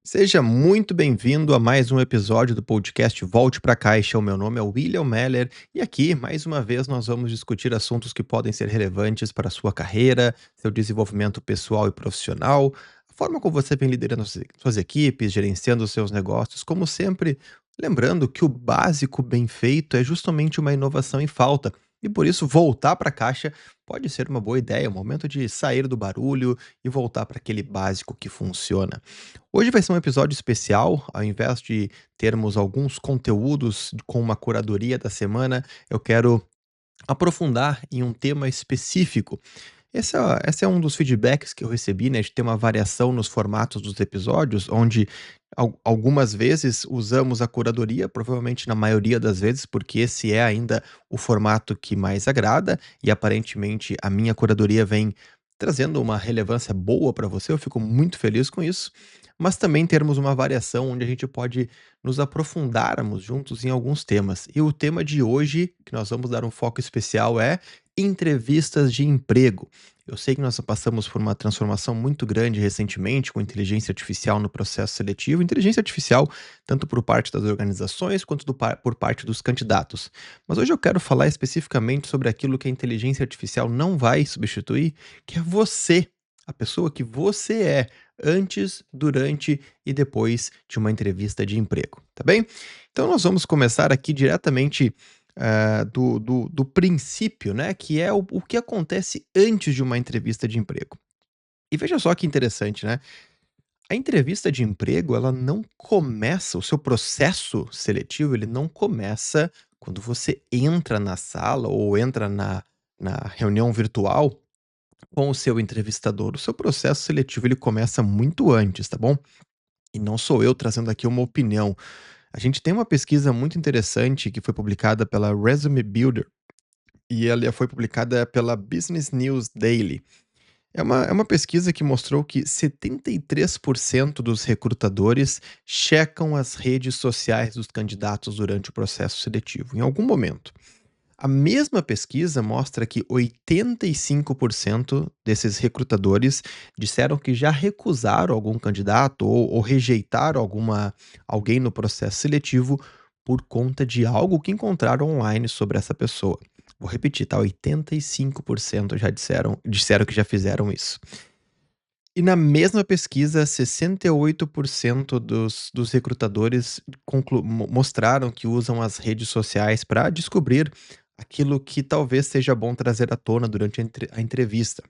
Seja muito bem-vindo a mais um episódio do podcast Volte para Caixa. O meu nome é William Meller e aqui, mais uma vez, nós vamos discutir assuntos que podem ser relevantes para a sua carreira, seu desenvolvimento pessoal e profissional, a forma como você vem liderando suas equipes, gerenciando os seus negócios, como sempre, lembrando que o básico bem feito é justamente uma inovação em falta. E por isso, voltar para a caixa pode ser uma boa ideia, um momento de sair do barulho e voltar para aquele básico que funciona. Hoje vai ser um episódio especial, ao invés de termos alguns conteúdos com uma curadoria da semana, eu quero aprofundar em um tema específico. Esse é um dos feedbacks que eu recebi, né, de ter uma variação nos formatos dos episódios, onde algumas vezes usamos a curadoria, provavelmente na maioria das vezes, porque esse é ainda o formato que mais agrada, e aparentemente a minha curadoria vem trazendo uma relevância boa para você, eu fico muito feliz com isso. Mas também termos uma variação onde a gente pode nos aprofundarmos juntos em alguns temas. E o tema de hoje, que nós vamos dar um foco especial, é entrevistas de emprego. Eu sei que nós passamos por uma transformação muito grande recentemente com inteligência artificial no processo seletivo, inteligência artificial tanto por parte das organizações quanto por parte dos candidatos. Mas hoje eu quero falar especificamente sobre aquilo que a inteligência artificial não vai substituir, que é você, a pessoa que você é antes, durante e depois de uma entrevista de emprego, tá bem? Então nós vamos começar aqui diretamente do princípio, né, que é o que acontece antes de uma entrevista de emprego. E veja só que interessante, né? A entrevista de emprego, ela não começa, o seu processo seletivo, ele não começa quando você entra na sala ou entra na reunião virtual com o seu entrevistador. O seu processo seletivo, ele começa muito antes, tá bom? E não sou eu trazendo aqui uma opinião. A gente tem uma pesquisa muito interessante que foi publicada pela Resume Builder e ela foi publicada pela Business News Daily. É uma pesquisa que mostrou que 73% dos recrutadores checam as redes sociais dos candidatos durante o processo seletivo, em algum momento. A mesma pesquisa mostra que 85% desses recrutadores disseram que já recusaram algum candidato ou rejeitaram alguém no processo seletivo por conta de algo que encontraram online sobre essa pessoa. Vou repetir, tá? 85% já disseram que já fizeram isso. E na mesma pesquisa, 68% dos recrutadores mostraram que usam as redes sociais para descobrir aquilo que talvez seja bom trazer à tona durante a entrevista.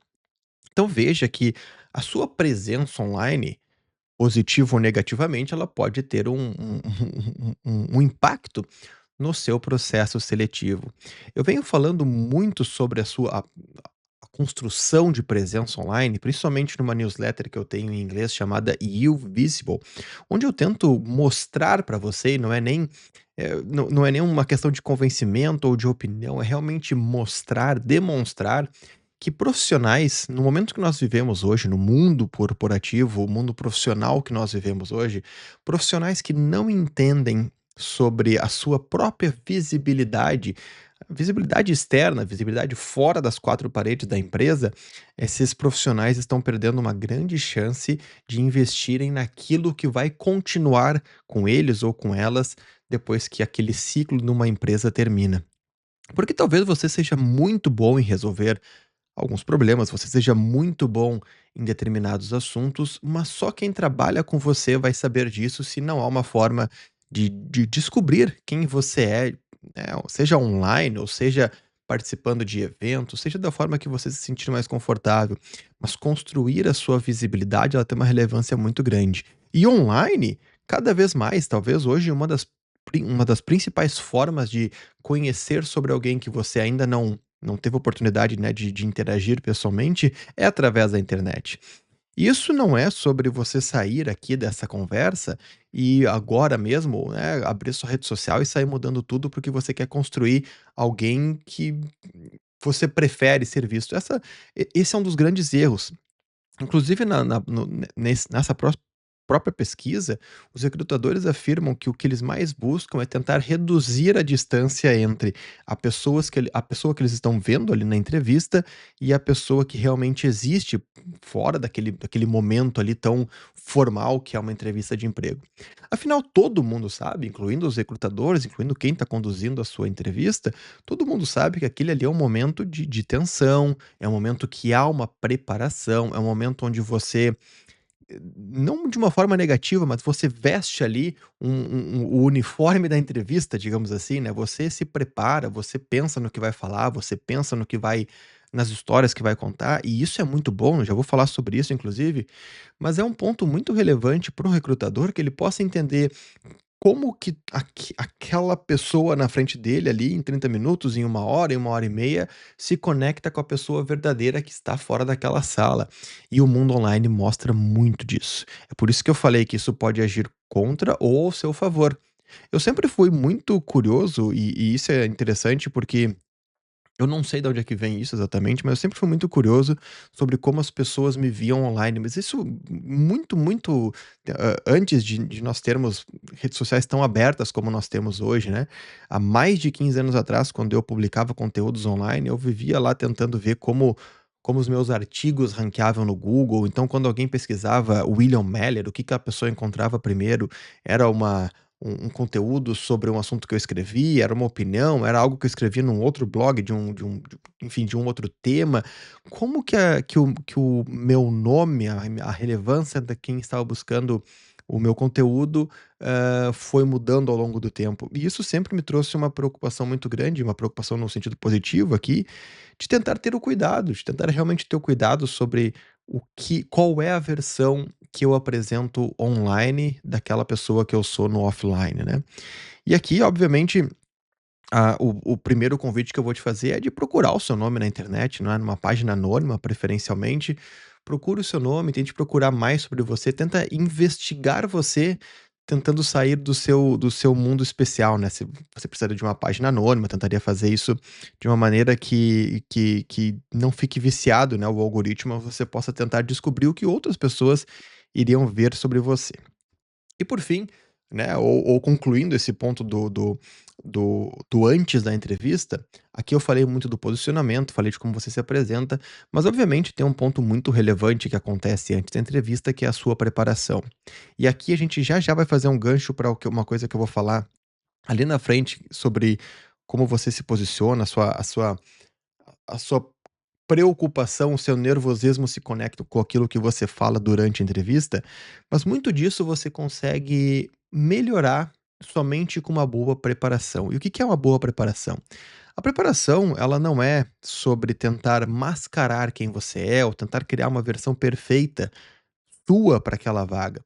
Então veja que a sua presença online, positivo ou negativamente, ela pode ter um impacto no seu processo seletivo. Eu venho falando muito sobre a construção de presença online, principalmente numa newsletter que eu tenho em inglês chamada You Visible, onde eu tento mostrar para você, e não é nem uma questão de convencimento ou de opinião, é realmente mostrar, demonstrar que profissionais, no momento que nós vivemos hoje, no mundo corporativo, o mundo profissional que nós vivemos hoje, profissionais que não entendem sobre a sua própria visibilidade, visibilidade externa, visibilidade fora das quatro paredes da empresa, esses profissionais estão perdendo uma grande chance de investirem naquilo que vai continuar com eles ou com elas depois que aquele ciclo numa empresa termina. Porque talvez você seja muito bom em resolver alguns problemas, você seja muito bom em determinados assuntos, mas só quem trabalha com você vai saber disso se não há uma forma de descobrir quem você é, né, seja online ou seja participando de eventos, seja da forma que você se sentir mais confortável. Mas construir a sua visibilidade, ela tem uma relevância muito grande. E online, cada vez mais, talvez hoje uma das principais formas de conhecer sobre alguém que você ainda não teve oportunidade, né, de interagir pessoalmente, é através da internet. Isso não é sobre você sair aqui dessa conversa e agora mesmo, né, abrir sua rede social e sair mudando tudo porque você quer construir alguém que você prefere ser visto. Esse é um dos grandes erros. Inclusive na na no nesse nessa própria pesquisa, os recrutadores afirmam que o que eles mais buscam é tentar reduzir a distância entre a pessoa que eles estão vendo ali na entrevista e a pessoa que realmente existe fora daquele momento ali tão formal que é uma entrevista de emprego. Afinal, todo mundo sabe, incluindo os recrutadores, incluindo quem está conduzindo a sua entrevista, todo mundo sabe que aquele ali é um momento de tensão, é um momento que há uma preparação, é um momento onde você, não de uma forma negativa, mas você veste ali o uniforme da entrevista, digamos assim, né, você se prepara, você pensa no que vai falar, você pensa no que vai nas histórias que vai contar, e isso é muito bom, eu já vou falar sobre isso inclusive, mas é um ponto muito relevante para o recrutador que ele possa entender como que aquela pessoa na frente dele ali em 30 minutos, em 1 hora e meia, se conecta com a pessoa verdadeira que está fora daquela sala. E o mundo online mostra muito disso. É por isso que eu falei que isso pode agir contra ou ao seu favor. Eu sempre fui muito curioso e isso é interessante porque eu não sei de onde é que vem isso exatamente, mas eu sempre fui muito curioso sobre como as pessoas me viam online, mas isso muito, antes de nós termos redes sociais tão abertas como nós temos hoje, né. Há mais de 15 anos atrás, quando eu publicava conteúdos online, eu vivia lá tentando ver como os meus artigos ranqueavam no Google, então quando alguém pesquisava William Meller, o que que a pessoa encontrava primeiro? Era um conteúdo sobre um assunto que eu escrevi, era uma opinião, era algo que eu escrevi num outro blog enfim, de um outro tema. Como que o meu nome, a relevância da quem estava buscando o meu conteúdo, foi mudando ao longo do tempo. E isso sempre me trouxe uma preocupação muito grande, uma preocupação no sentido positivo aqui, de tentar ter o cuidado, de tentar realmente ter o cuidado sobre qual é a versão que eu apresento online daquela pessoa que eu sou no offline, né. E aqui, obviamente, o primeiro convite que eu vou te fazer é de procurar o seu nome na internet, não é, numa página anônima, preferencialmente. Procure o seu nome, tente procurar mais sobre você, tenta investigar você, tentando sair do seu mundo especial, né. Se você precisaria de uma página anônima, tentaria fazer isso de uma maneira que não fique viciado, né, o algoritmo, você possa tentar descobrir o que outras pessoas iriam ver sobre você. E por fim, né, ou concluindo esse ponto do antes da entrevista, aqui eu falei muito do posicionamento, falei de como você se apresenta, mas obviamente tem um ponto muito relevante que acontece antes da entrevista, que é a sua preparação. E aqui a gente já vai fazer um gancho para uma coisa que eu vou falar ali na frente sobre como você se posiciona, a sua preocupação, o seu nervosismo se conecta com aquilo que você fala durante a entrevista, mas muito disso você consegue melhorar somente com uma boa preparação. E o que que é uma boa preparação? A preparação, ela não é sobre tentar mascarar quem você é ou tentar criar uma versão perfeita sua para aquela vaga.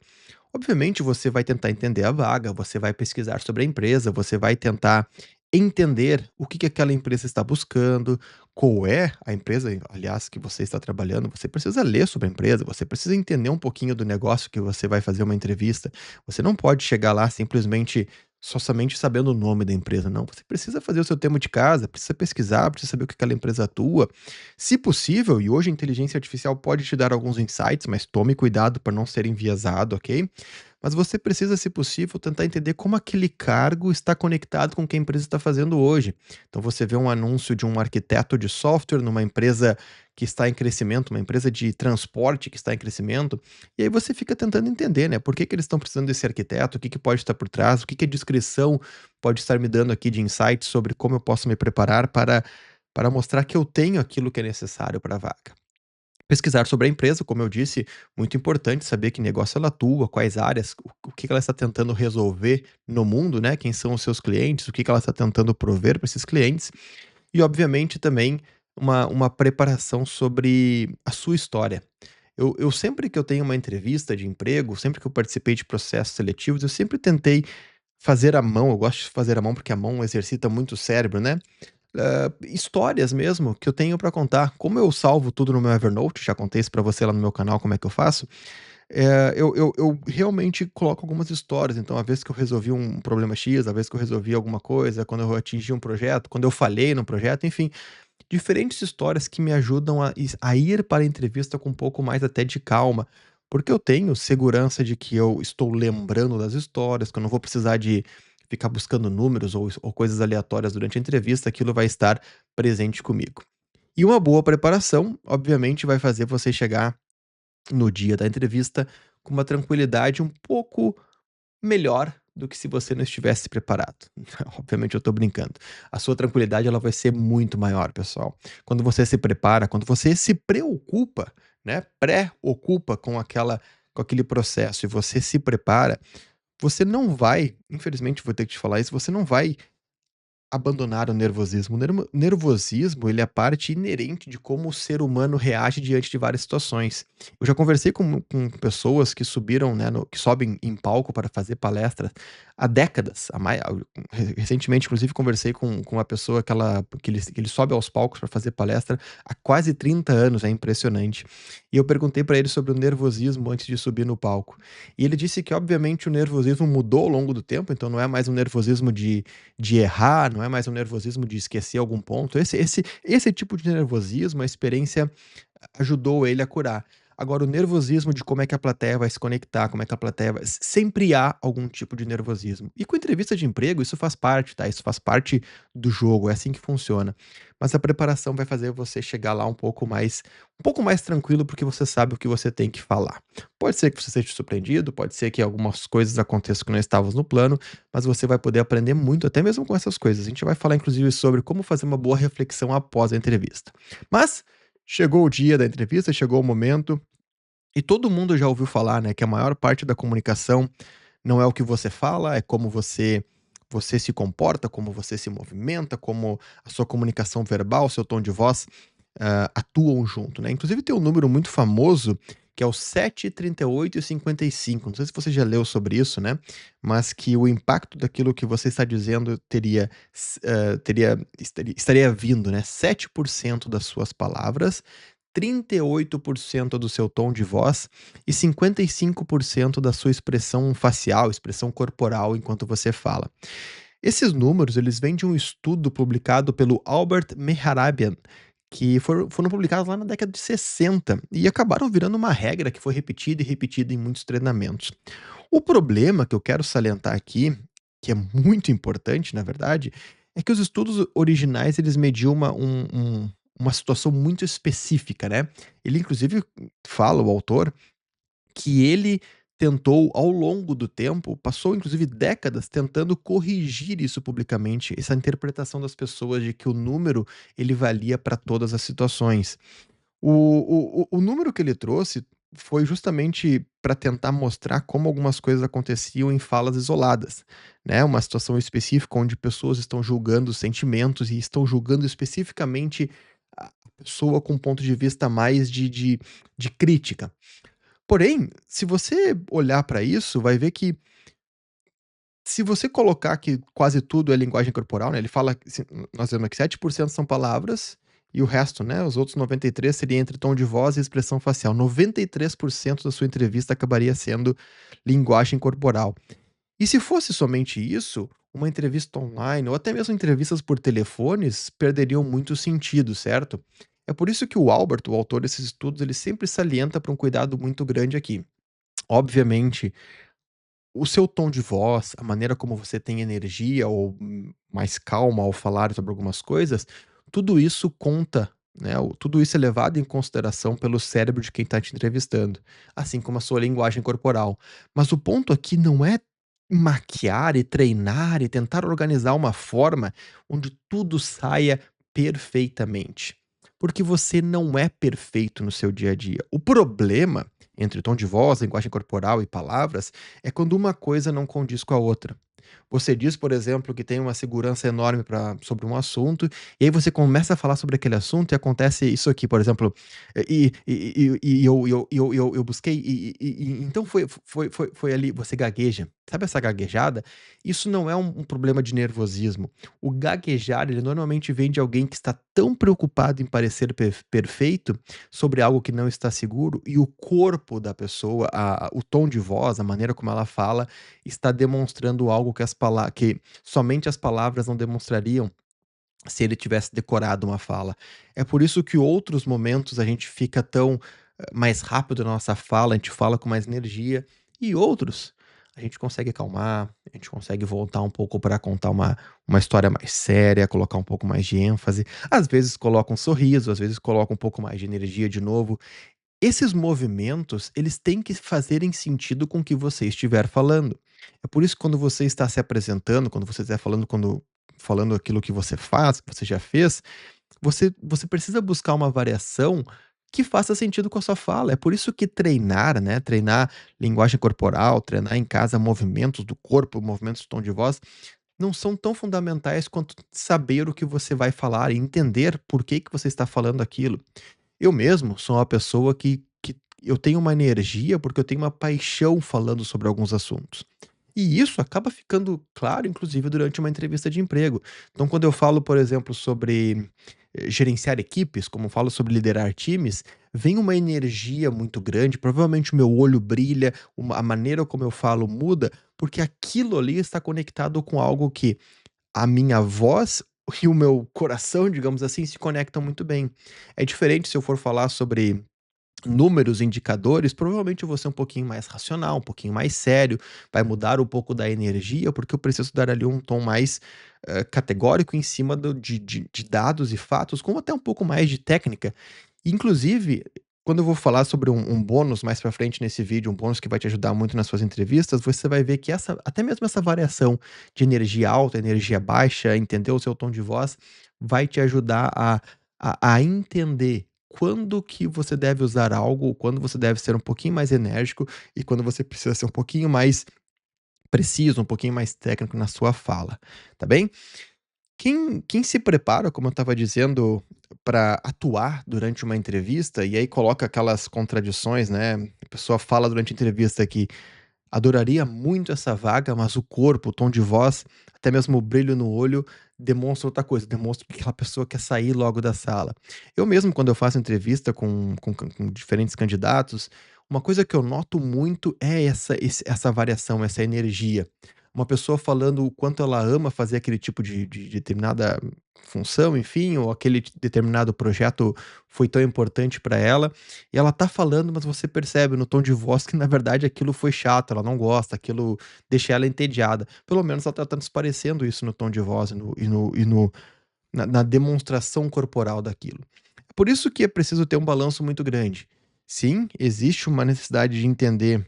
Obviamente, você vai tentar entender a vaga, você vai pesquisar sobre a empresa, você vai tentar entender o que que aquela empresa está buscando, qual é a empresa, aliás, que você está trabalhando. Você precisa ler sobre a empresa, você precisa entender um pouquinho do negócio que você vai fazer uma entrevista. Você não pode chegar lá simplesmente só somente sabendo o nome da empresa, não. Você precisa fazer o seu termo de casa, precisa pesquisar, precisa saber o que aquela empresa atua. Se possível, e hoje a inteligência artificial pode te dar alguns insights, mas tome cuidado para não ser enviesado, ok? Mas você precisa, se possível, tentar entender como aquele cargo está conectado com o que a empresa está fazendo hoje. Então você vê um anúncio de um arquiteto de software numa empresa que está em crescimento, uma empresa de transporte que está em crescimento, e aí você fica tentando entender, né, por que que eles estão precisando desse arquiteto, o que que pode estar por trás, o que que a descrição pode estar me dando aqui de insights sobre como eu posso me preparar para mostrar que eu tenho aquilo que é necessário para a vaga. Pesquisar sobre a empresa, como eu disse, muito importante saber que negócio ela atua, quais áreas, o que que ela está tentando resolver no mundo, né? Quem são os seus clientes, o que que ela está tentando prover para esses clientes. E, obviamente, também uma preparação sobre a sua história. Eu sempre que eu tenho uma entrevista de emprego, sempre que eu participei de processos seletivos, eu sempre tentei fazer à mão. Eu gosto de fazer à mão porque a mão exercita muito o cérebro, né? Histórias mesmo que eu tenho pra contar. Como eu salvo tudo no meu Evernote, já contei isso pra você lá no meu canal como é que eu faço, eu realmente coloco algumas histórias. Então, a vez que eu resolvi um problema X, a vez que eu resolvi alguma coisa, quando eu atingi um projeto, quando eu falhei num projeto, enfim, diferentes histórias que me ajudam a ir para a entrevista com um pouco mais até de calma, Porque eu tenho segurança de que eu estou lembrando das histórias, que eu não vou precisar de ficar buscando números ou coisas aleatórias durante a entrevista, aquilo vai estar presente comigo. E uma boa preparação, obviamente, vai fazer você chegar no dia da entrevista com uma tranquilidade um pouco melhor do que se você não estivesse preparado. Obviamente eu tô brincando. A sua tranquilidade ela vai ser muito maior, pessoal. Quando você se prepara, quando você se preocupa, né, pré-ocupa com aquele processo e você se prepara, você não vai, infelizmente vou ter que te falar isso, você não vai abandonar o nervosismo. O nervosismo, ele é parte inerente de como o ser humano reage diante de várias situações. Eu já conversei com pessoas que subiram, né, que sobem em palco para fazer palestras há décadas, recentemente, inclusive, conversei com uma pessoa que ele sobe aos palcos para fazer palestra há quase 30 anos, é impressionante. E eu perguntei para ele sobre o nervosismo antes de subir no palco. E ele disse que, obviamente, o nervosismo mudou ao longo do tempo, então não é mais um nervosismo de errar, não é mais um nervosismo de esquecer algum ponto. Esse tipo de nervosismo, a experiência ajudou ele a curar. Agora, o nervosismo de como é que a plateia vai se conectar, como é que a plateia vai. Sempre há algum tipo de nervosismo. E com entrevista de emprego, isso faz parte, tá? Isso faz parte do jogo, é assim que funciona. Mas a preparação vai fazer você chegar lá um pouco mais tranquilo, porque você sabe o que você tem que falar. Pode ser que você seja surpreendido, pode ser que algumas coisas aconteçam que não estavam no plano, mas você vai poder aprender muito, até mesmo com essas coisas. A gente vai falar, inclusive, sobre como fazer uma boa reflexão após a entrevista. Mas chegou o dia da entrevista, chegou o momento, e todo mundo já ouviu falar, né, que a maior parte da comunicação não é o que você fala, é como você se comporta, como você se movimenta, como a sua comunicação verbal, seu tom de voz, atuam junto, né. Inclusive tem um número muito famoso, que é o 7, 38 e 55. Não sei se você já leu sobre isso, né, mas que o impacto daquilo que você está dizendo estaria vindo, né, 7% das suas palavras, 38% do seu tom de voz e 55% da sua expressão facial, expressão corporal enquanto você fala. Esses números, eles vêm de um estudo publicado pelo Albert Mehrabian, que foram publicados lá na década de 60 e acabaram virando uma regra que foi repetida e repetida em muitos treinamentos. O problema que eu quero salientar aqui, que é muito importante, na verdade, é que os estudos originais eles mediam uma situação muito específica, né? Ele, inclusive, fala, o autor, que ele tentou ao longo do tempo, passou inclusive décadas tentando corrigir isso publicamente, essa interpretação das pessoas de que o número ele valia para todas as situações. O número que ele trouxe foi justamente para tentar mostrar como algumas coisas aconteciam em falas isoladas, né, uma situação específica onde pessoas estão julgando sentimentos e estão julgando especificamente a pessoa com um ponto de vista mais de crítica. Porém, se você olhar para isso, vai ver que se você colocar que quase tudo é linguagem corporal, né, ele fala que nós vemos aqui 7% são palavras e o resto, né, os outros 93 seria entre tom de voz e expressão facial. 93% da sua entrevista acabaria sendo linguagem corporal. E se fosse somente isso, uma entrevista online ou até mesmo entrevistas por telefones perderiam muito sentido, certo? É por isso que o Albert, o autor desses estudos, ele sempre salienta para um cuidado muito grande aqui. Obviamente, o seu tom de voz, a maneira como você tem energia ou mais calma ao falar sobre algumas coisas, tudo isso conta, né? Tudo isso é levado em consideração pelo cérebro de quem está te entrevistando, assim como a sua linguagem corporal. Mas o ponto aqui não é maquiar e treinar e tentar organizar uma forma onde tudo saia perfeitamente. Porque você não é perfeito no seu dia a dia. O problema entre tom de voz, linguagem corporal e palavras é quando uma coisa não condiz com a outra. Você diz, por exemplo, que tem uma segurança enorme sobre um assunto, e aí você começa a falar sobre aquele assunto e acontece isso aqui, por exemplo, eu busquei, então foi ali, você gagueja. Sabe essa gaguejada? Isso não é um problema de nervosismo. O gaguejar, ele normalmente vem de alguém que está tão preocupado em parecer perfeito sobre algo que não está seguro, e o corpo da pessoa, o tom de voz, a maneira como ela fala, está demonstrando algo que somente as palavras não demonstrariam se ele tivesse decorado uma fala. É por isso que outros momentos a gente fica tão, mais rápido na nossa fala, a gente fala com mais energia, e outros a gente consegue acalmar, a gente consegue voltar um pouco para contar uma história mais séria, colocar um pouco mais de ênfase, às vezes coloca um sorriso, às vezes coloca um pouco mais de energia de novo. Esses movimentos, eles têm que fazerem sentido com o que você estiver falando. É por isso que quando você está se apresentando, quando você estiver falando aquilo que você faz, que você já fez, você precisa buscar uma variação que faça sentido com a sua fala. É por isso que treinar, né, treinar linguagem corporal, treinar em casa movimentos do corpo, movimentos de tom de voz, não são tão fundamentais quanto saber o que você vai falar e entender por que que você está falando aquilo. Eu mesmo sou uma pessoa que eu tenho uma energia, porque eu tenho uma paixão falando sobre alguns assuntos. E isso acaba ficando claro, inclusive, durante uma entrevista de emprego. Então, quando eu falo, por exemplo, sobre gerenciar equipes, como eu falo sobre liderar times, vem uma energia muito grande, provavelmente o meu olho brilha, a maneira como eu falo muda, porque aquilo ali está conectado com algo que a minha voz e o meu coração, digamos assim, se conectam muito bem. É diferente se eu for falar sobre números, indicadores, provavelmente eu vou ser um pouquinho mais racional, um pouquinho mais sério, vai mudar um pouco da energia, porque eu preciso dar ali um tom mais, categórico em cima de dados e fatos, com até um pouco mais de técnica. Inclusive, quando eu vou falar sobre um bônus mais pra frente nesse vídeo, um bônus que vai te ajudar muito nas suas entrevistas, você vai ver que essa até mesmo essa variação de energia alta, energia baixa, entender o seu tom de voz, vai te ajudar a entender quando que você deve usar algo, quando você deve ser um pouquinho mais enérgico e quando você precisa ser um pouquinho mais preciso, um pouquinho mais técnico na sua fala, tá bem? Quem se prepara, como eu estava dizendo, para atuar durante uma entrevista, e aí coloca aquelas contradições, né, a pessoa fala durante a entrevista que adoraria muito essa vaga, mas o corpo, o tom de voz, até mesmo o brilho no olho, demonstra outra coisa, demonstra que aquela pessoa quer sair logo da sala. Eu mesmo, quando eu faço entrevista com diferentes candidatos, uma coisa que eu noto muito é essa variação, essa energia. Uma pessoa falando o quanto ela ama fazer aquele tipo de determinada função, enfim, ou aquele determinado projeto foi tão importante para ela, e ela tá falando, mas você percebe no tom de voz que na verdade aquilo foi chato, ela não gosta, aquilo deixa ela entediada. Pelo menos ela tá transparecendo isso no tom de voz e no na demonstração corporal daquilo. É por isso que é preciso ter um balanço muito grande. Sim, existe uma necessidade de entender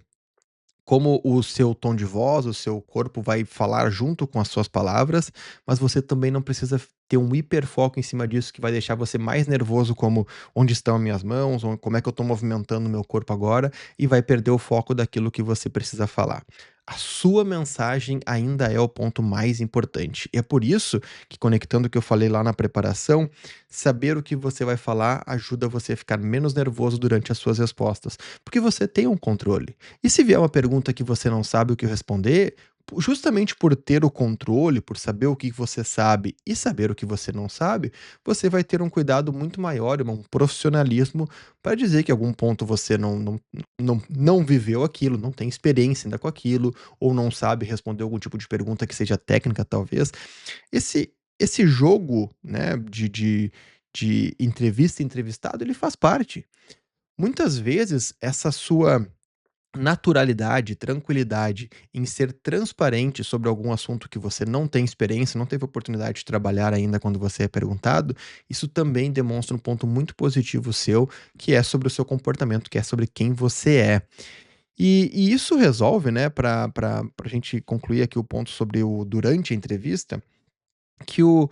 como o seu tom de voz, o seu corpo vai falar junto com as suas palavras, mas você também não precisa ter um hiperfoco em cima disso que vai deixar você mais nervoso, como onde estão as minhas mãos, como é que eu estou movimentando o meu corpo agora, e vai perder o foco daquilo que você precisa falar. A sua mensagem ainda é o ponto mais importante. E é por isso que, conectando o que eu falei lá na preparação, saber o que você vai falar ajuda você a ficar menos nervoso durante as suas respostas, porque você tem um controle. E se vier uma pergunta que você não sabe o que responder, justamente por ter o controle, por saber o que você sabe e saber o que você não sabe, você vai ter um cuidado muito maior, um profissionalismo para dizer que em algum ponto você não viveu aquilo, não tem experiência ainda com aquilo, ou não sabe responder algum tipo de pergunta que seja técnica, talvez. Esse jogo, né, de entrevista e entrevistado, ele faz parte. Muitas vezes, essa sua naturalidade, tranquilidade em ser transparente sobre algum assunto que você não tem experiência, não teve oportunidade de trabalhar ainda quando você é perguntado, isso também demonstra um ponto muito positivo seu, que é sobre o seu comportamento, que é sobre quem você é. E isso resolve, né, para a gente concluir aqui o ponto sobre o durante a entrevista, que o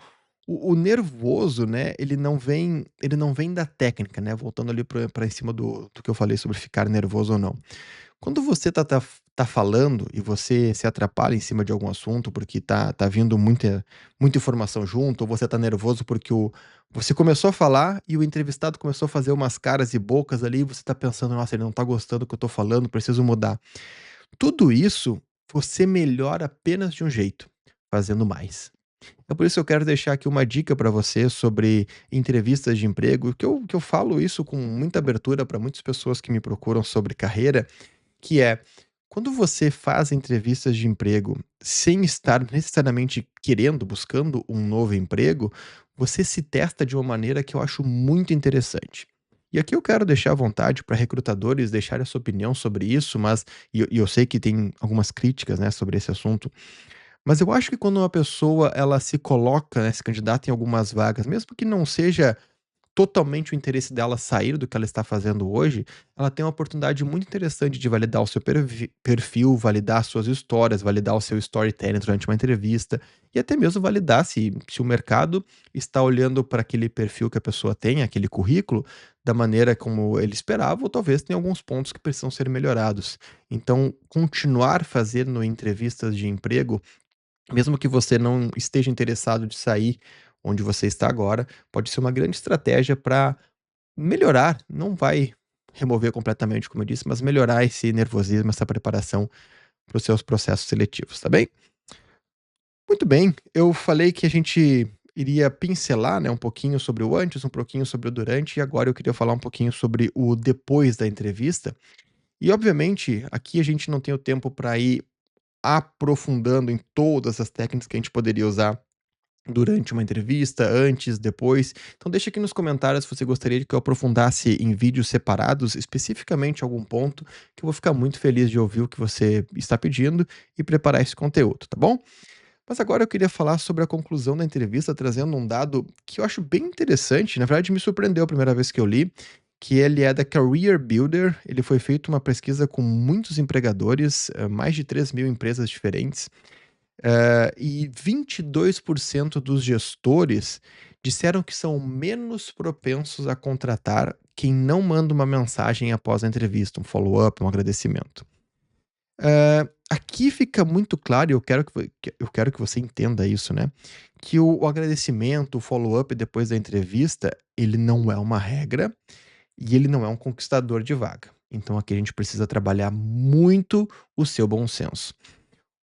nervoso, né, ele não vem da técnica, né, voltando ali pra em cima do que eu falei sobre ficar nervoso ou não. Quando você tá falando e você se atrapalha em cima de algum assunto, porque tá vindo muita informação junto, ou você tá nervoso porque você começou a falar e o entrevistado começou a fazer umas caras e bocas ali, e você tá pensando: "Nossa, ele não tá gostando do que eu tô falando, preciso mudar". Tudo isso você melhora apenas de um jeito: fazendo mais. É por isso que eu quero deixar aqui uma dica para você sobre entrevistas de emprego, que eu falo isso com muita abertura para muitas pessoas que me procuram sobre carreira, que é, quando você faz entrevistas de emprego sem estar necessariamente querendo, buscando um novo emprego, você se testa de uma maneira que eu acho muito interessante. E aqui eu quero deixar à vontade para recrutadores deixarem a sua opinião sobre isso, mas eu sei que tem algumas críticas, né, sobre esse assunto, mas eu acho que quando uma pessoa ela se coloca, né, se candidata em algumas vagas, mesmo que não seja totalmente o interesse dela sair do que ela está fazendo hoje, ela tem uma oportunidade muito interessante de validar o seu perfil, validar suas histórias, validar o seu storytelling durante uma entrevista e até mesmo validar se o mercado está olhando para aquele perfil que a pessoa tem, aquele currículo, da maneira como ele esperava, ou talvez tenha alguns pontos que precisam ser melhorados. Então, continuar fazendo entrevistas de emprego, mesmo que você não esteja interessado de sair onde você está agora, pode ser uma grande estratégia para melhorar, não vai remover completamente, como eu disse, mas melhorar esse nervosismo, essa preparação para os seus processos seletivos, tá bem? Muito bem, eu falei que a gente iria pincelar, né, um pouquinho sobre o antes, um pouquinho sobre o durante, e agora eu queria falar um pouquinho sobre o depois da entrevista. E obviamente, aqui a gente não tem o tempo para ir aprofundando em todas as técnicas que a gente poderia usar durante uma entrevista, antes, depois. Então deixa aqui nos comentários se você gostaria de que eu aprofundasse em vídeos separados, especificamente algum ponto, que eu vou ficar muito feliz de ouvir o que você está pedindo e preparar esse conteúdo, tá bom? Mas agora eu queria falar sobre a conclusão da entrevista, trazendo um dado que eu acho bem interessante, na verdade me surpreendeu a primeira vez que eu li, que ele é da Career Builder, ele foi feito uma pesquisa com muitos empregadores, mais de 3.000 empresas diferentes, e 22% dos gestores disseram que são menos propensos a contratar quem não manda uma mensagem após a entrevista, um follow-up, um agradecimento. Aqui fica muito claro, e eu quero que você entenda isso, né, que o agradecimento, o follow-up depois da entrevista, ele não é uma regra e ele não é um conquistador de vaga. Então aqui a gente precisa trabalhar muito o seu bom senso.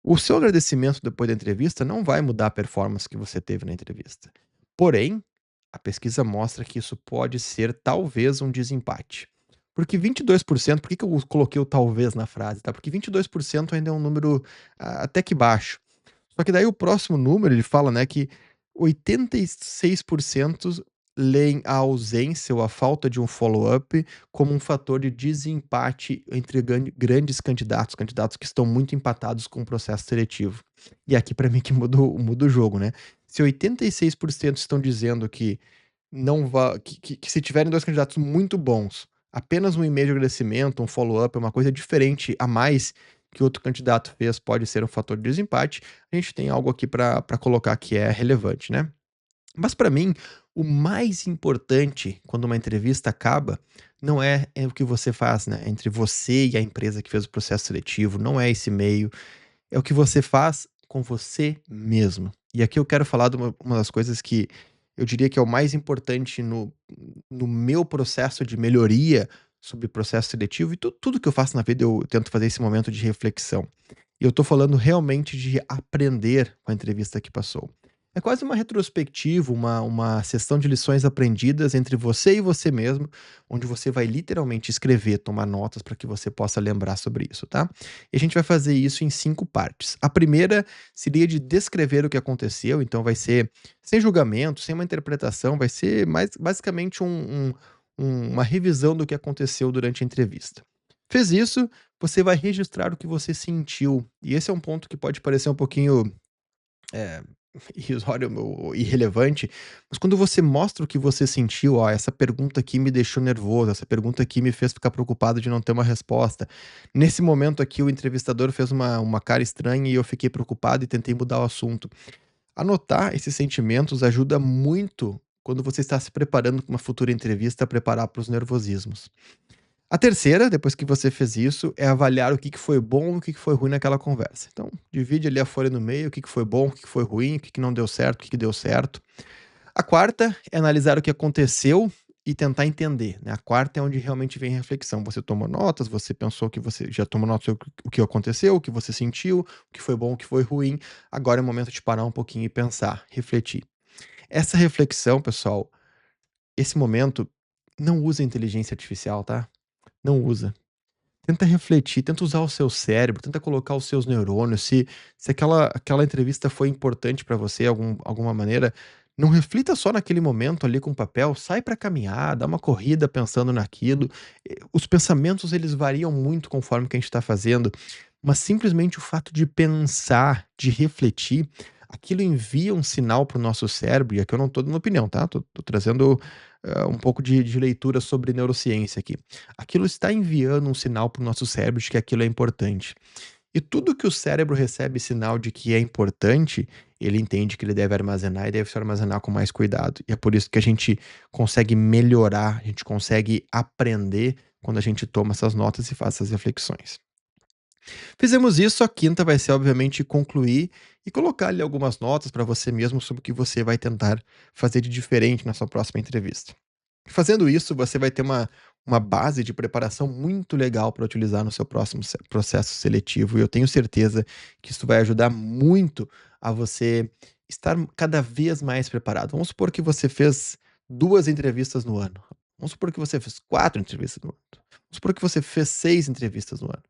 O seu agradecimento depois da entrevista não vai mudar a performance que você teve na entrevista. Porém, a pesquisa mostra que isso pode ser talvez um desempate. Porque 22%, por que que eu coloquei o talvez na frase, tá? Porque 22% ainda é um número até que baixo. Só que daí o próximo número, ele fala, né, que 86% leem a ausência ou a falta de um follow-up como um fator de desempate entre grandes candidatos, candidatos que estão muito empatados com o processo seletivo. E aqui para mim que muda o jogo, né. Se 86% estão dizendo que não va que se tiverem 2 candidatos muito bons, apenas um e-mail de agradecimento, um follow-up, uma coisa diferente a mais que outro candidato fez pode ser um fator de desempate, a gente tem algo aqui para colocar que é relevante, né. Mas para mim, o mais importante quando uma entrevista acaba, não é o que você faz, né, entre você e a empresa que fez o processo seletivo, não é esse e-mail, é o que você faz com você mesmo. E aqui eu quero falar de uma das coisas que eu diria que é o mais importante no meu processo de melhoria sobre processo seletivo e tudo que eu faço na vida eu tento fazer esse momento de reflexão. E eu tô falando realmente de aprender com a entrevista que passou. É quase uma retrospectiva, uma sessão de lições aprendidas entre você e você mesmo, onde você vai literalmente escrever, tomar notas para que você possa lembrar sobre isso, tá? E a gente vai fazer isso em 5 partes. A primeira seria de descrever o que aconteceu, então vai ser sem julgamento, sem uma interpretação, vai ser mais basicamente uma revisão do que aconteceu durante a entrevista. Fez isso, você vai registrar o que você sentiu, e esse é um ponto que pode parecer um pouquinho, eh, irrisório ou irrelevante, mas quando você mostra o que você sentiu, "Ó, essa pergunta aqui me deixou nervoso, essa pergunta aqui me fez ficar preocupado de não ter uma resposta. Nesse momento aqui o entrevistador fez uma cara estranha e eu fiquei preocupado e tentei mudar o assunto". Anotar esses sentimentos ajuda muito quando você está se preparando para uma futura entrevista, a preparar para os nervosismos. A terceira, depois que você fez isso, é avaliar o que que foi bom e o que que foi ruim naquela conversa. Então, divide ali a folha no meio, o que que foi bom, o que que foi ruim, o que que não deu certo, o que que deu certo. A quarta é analisar o que aconteceu e tentar entender, né. A quarta é onde realmente vem a reflexão. Você tomou notas, você pensou que você já tomou notas sobre o que aconteceu, o que você sentiu, o que foi bom, o que foi ruim. Agora é o momento de parar um pouquinho e pensar, refletir. Essa reflexão, pessoal, esse momento, não usa inteligência artificial, tá? Não usa. Tenta refletir, tenta usar o seu cérebro, tenta colocar os seus neurônios, se aquela entrevista foi importante para você alguma maneira, Não reflita só naquele momento ali com o papel, sai para caminhar, dá uma corrida pensando naquilo. Os pensamentos eles variam muito conforme o que a gente está fazendo, mas simplesmente o fato de pensar, de refletir, aquilo envia um sinal para o nosso cérebro, e aqui eu não estou dando opinião, tá? Tô trazendo, um pouco de leitura sobre neurociência aqui. Aquilo está enviando um sinal para o nosso cérebro de que aquilo é importante. E tudo que o cérebro recebe sinal de que é importante, ele entende que ele deve armazenar e deve se armazenar com mais cuidado. E é por isso que a gente consegue melhorar, a gente consegue aprender quando a gente toma essas notas e faz essas reflexões. Fizemos isso, a quinta vai ser, obviamente, concluir e colocar ali algumas notas para você mesmo sobre o que você vai tentar fazer de diferente na sua próxima entrevista. Fazendo isso, você vai ter uma base de preparação muito legal para utilizar no seu próximo processo seletivo, e eu tenho certeza que isso vai ajudar muito a você estar cada vez mais preparado. Vamos supor que você fez 2 entrevistas no ano. Vamos supor que você fez 4 entrevistas no ano. Vamos supor que você fez 6 entrevistas no ano.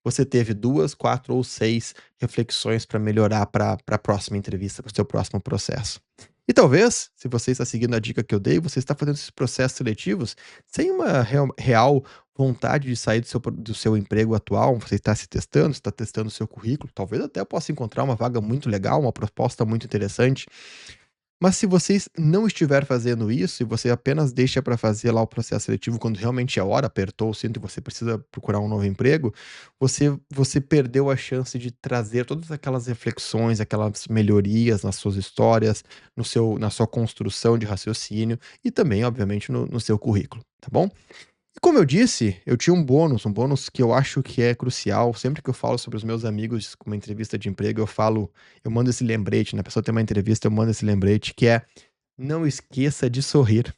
Você teve 2, 4 ou 6 reflexões para melhorar para a próxima entrevista, para o seu próximo processo. E talvez, se você está seguindo a dica que eu dei, você está fazendo esses processos seletivos sem uma real vontade de sair do seu emprego atual, você está se testando, está testando o seu currículo, talvez até possa encontrar uma vaga muito legal, uma proposta muito interessante. Mas se vocês não estiver fazendo isso e você apenas deixa para fazer lá o processo seletivo quando realmente é hora, apertou o cinto e você precisa procurar um novo emprego, você perdeu a chance de trazer todas aquelas reflexões, aquelas melhorias nas suas histórias, na sua construção de raciocínio e também, obviamente, no seu currículo, tá bom? E como eu disse, eu tinha um bônus que eu acho que é crucial. Sempre que eu falo sobre os meus amigos com uma entrevista de emprego, eu mando esse lembrete, né? A pessoa tem uma entrevista, eu mando esse lembrete, que é: não esqueça de sorrir.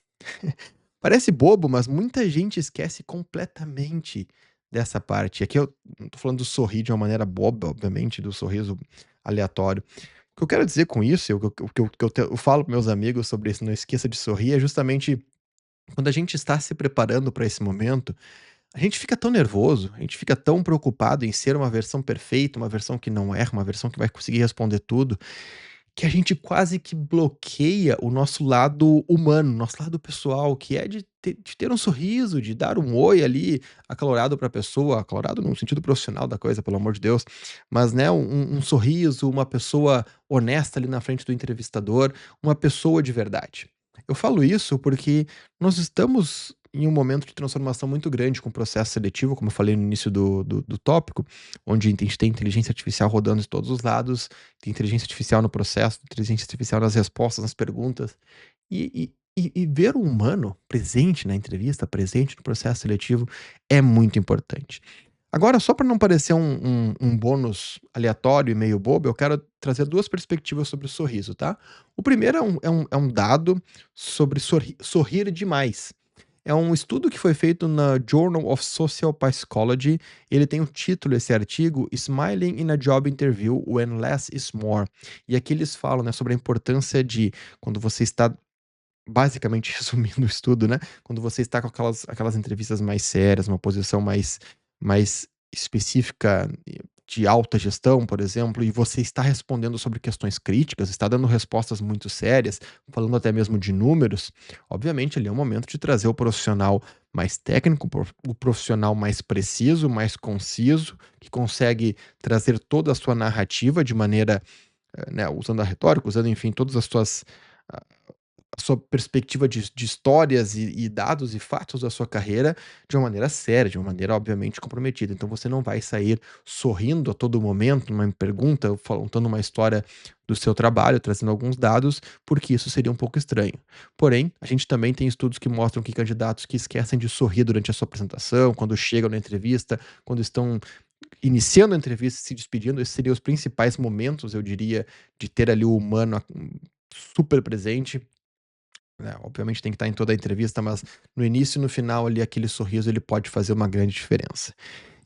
Parece bobo, mas muita gente esquece completamente dessa parte. Aqui eu não tô falando do sorrir de uma maneira boba, obviamente, do sorriso aleatório. O que eu quero dizer com isso, o que eu falo para meus amigos sobre isso, não esqueça de sorrir, é justamente quando a gente está se preparando para esse momento, a gente fica tão nervoso, a gente fica tão preocupado em ser uma versão perfeita, uma versão que não erra, uma versão que vai conseguir responder tudo, que a gente quase que bloqueia o nosso lado humano, nosso lado pessoal, que é de ter um sorriso, de dar um oi ali acalorado para a pessoa, acalorado no sentido profissional da coisa, pelo amor de Deus, mas né, um sorriso, uma pessoa honesta ali na frente do entrevistador, uma pessoa de verdade. Eu falo isso porque nós estamos em um momento de transformação muito grande com o processo seletivo, como eu falei no início do tópico, onde a gente tem inteligência artificial rodando de todos os lados, tem inteligência artificial no processo, inteligência artificial nas respostas, nas perguntas. E ver o humano presente na entrevista, presente no processo seletivo, é muito importante. Agora, só para não parecer um bônus aleatório e meio bobo, eu quero trazer 2 perspectivas sobre o sorriso, tá? O primeiro é um dado sobre sorrir demais. É um estudo que foi feito na Journal of Social Psychology. Ele tem o título, esse artigo, Smiling in a Job Interview When Less is More. E aqui eles falam, né, sobre a importância de quando você está, basicamente resumindo o estudo, né, quando você está com aquelas entrevistas mais sérias, uma posição mais específica, de alta gestão, por exemplo, e você está respondendo sobre questões críticas, está dando respostas muito sérias, falando até mesmo de números, obviamente ali é o momento de trazer o profissional mais técnico, o profissional mais preciso, mais conciso, que consegue trazer toda a sua narrativa de maneira, né, usando a retórica, usando, enfim, todas a sua perspectiva de histórias e dados e fatos da sua carreira de uma maneira séria, de uma maneira obviamente comprometida. Então você não vai sair sorrindo a todo momento numa pergunta, contando uma história do seu trabalho, trazendo alguns dados, porque isso seria um pouco estranho. Porém, a gente também tem estudos que mostram que candidatos que esquecem de sorrir durante a sua apresentação, quando chegam na entrevista, quando estão iniciando a entrevista, se despedindo, esses seriam os principais momentos, eu diria, de ter ali o humano super presente, né, obviamente tem que estar em toda a entrevista, mas no início e no final ali aquele sorriso ele pode fazer uma grande diferença.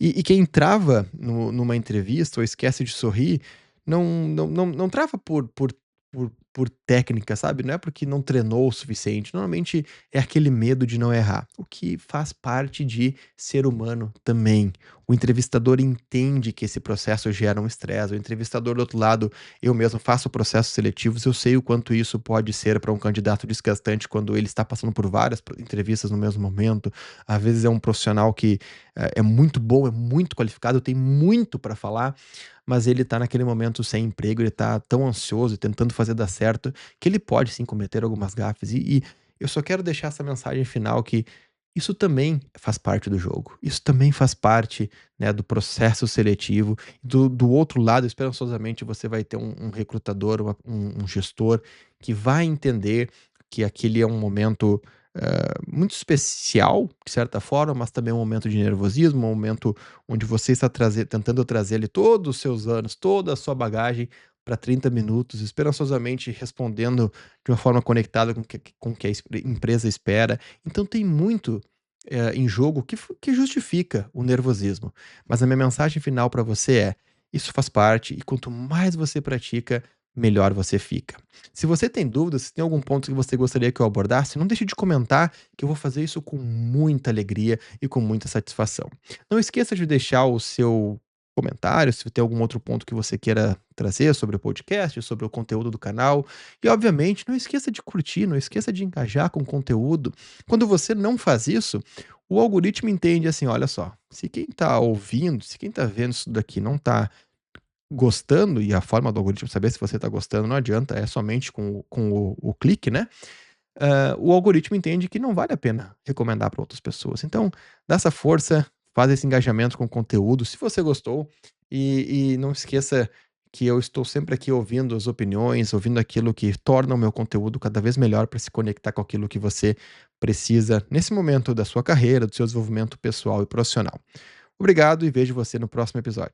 E quem trava numa entrevista ou esquece de sorrir, não trava por técnica, sabe, não é porque não treinou o suficiente, normalmente é aquele medo de não errar, o que faz parte de ser humano também. O entrevistador entende que esse processo gera um estresse, o entrevistador do outro lado, eu mesmo faço processos seletivos, eu sei o quanto isso pode ser para um candidato desgastante quando ele está passando por várias entrevistas no mesmo momento. Às vezes é um profissional que é muito bom, é muito qualificado, tem muito para falar, mas ele está naquele momento sem emprego, ele está tão ansioso e tentando fazer dar certo, que ele pode sim cometer algumas gafes. E eu só quero deixar essa mensagem final que isso também faz parte do jogo, isso também faz parte, né, do processo seletivo. Do outro lado, esperançosamente, você vai ter um recrutador, um gestor que vai entender que aquele é um momento muito especial, de certa forma, mas também um momento de nervosismo, um momento onde você está tentando trazer ali todos os seus anos, toda a sua bagagem para 30 minutos, esperançosamente respondendo de uma forma conectada com o que a empresa espera. Então tem muito em jogo que justifica o nervosismo. Mas a minha mensagem final para você é: isso faz parte e quanto mais você pratica, melhor você fica. Se você tem dúvidas, se tem algum ponto que você gostaria que eu abordasse, não deixe de comentar, que eu vou fazer isso com muita alegria e com muita satisfação. Não esqueça de deixar o seu comentário, se tem algum outro ponto que você queira trazer sobre o podcast, sobre o conteúdo do canal. E, obviamente, não esqueça de curtir, não esqueça de engajar com o conteúdo. Quando você não faz isso, o algoritmo entende assim: olha só, se quem está ouvindo, se quem está vendo isso daqui não está gostando, e a forma do algoritmo saber se você está gostando não adianta, é somente com o clique, né? O algoritmo entende que não vale a pena recomendar para outras pessoas. Então, dá essa força, faz esse engajamento com o conteúdo, se você gostou, e não esqueça que eu estou sempre aqui ouvindo as opiniões, ouvindo aquilo que torna o meu conteúdo cada vez melhor para se conectar com aquilo que você precisa nesse momento da sua carreira, do seu desenvolvimento pessoal e profissional. Obrigado e vejo você no próximo episódio.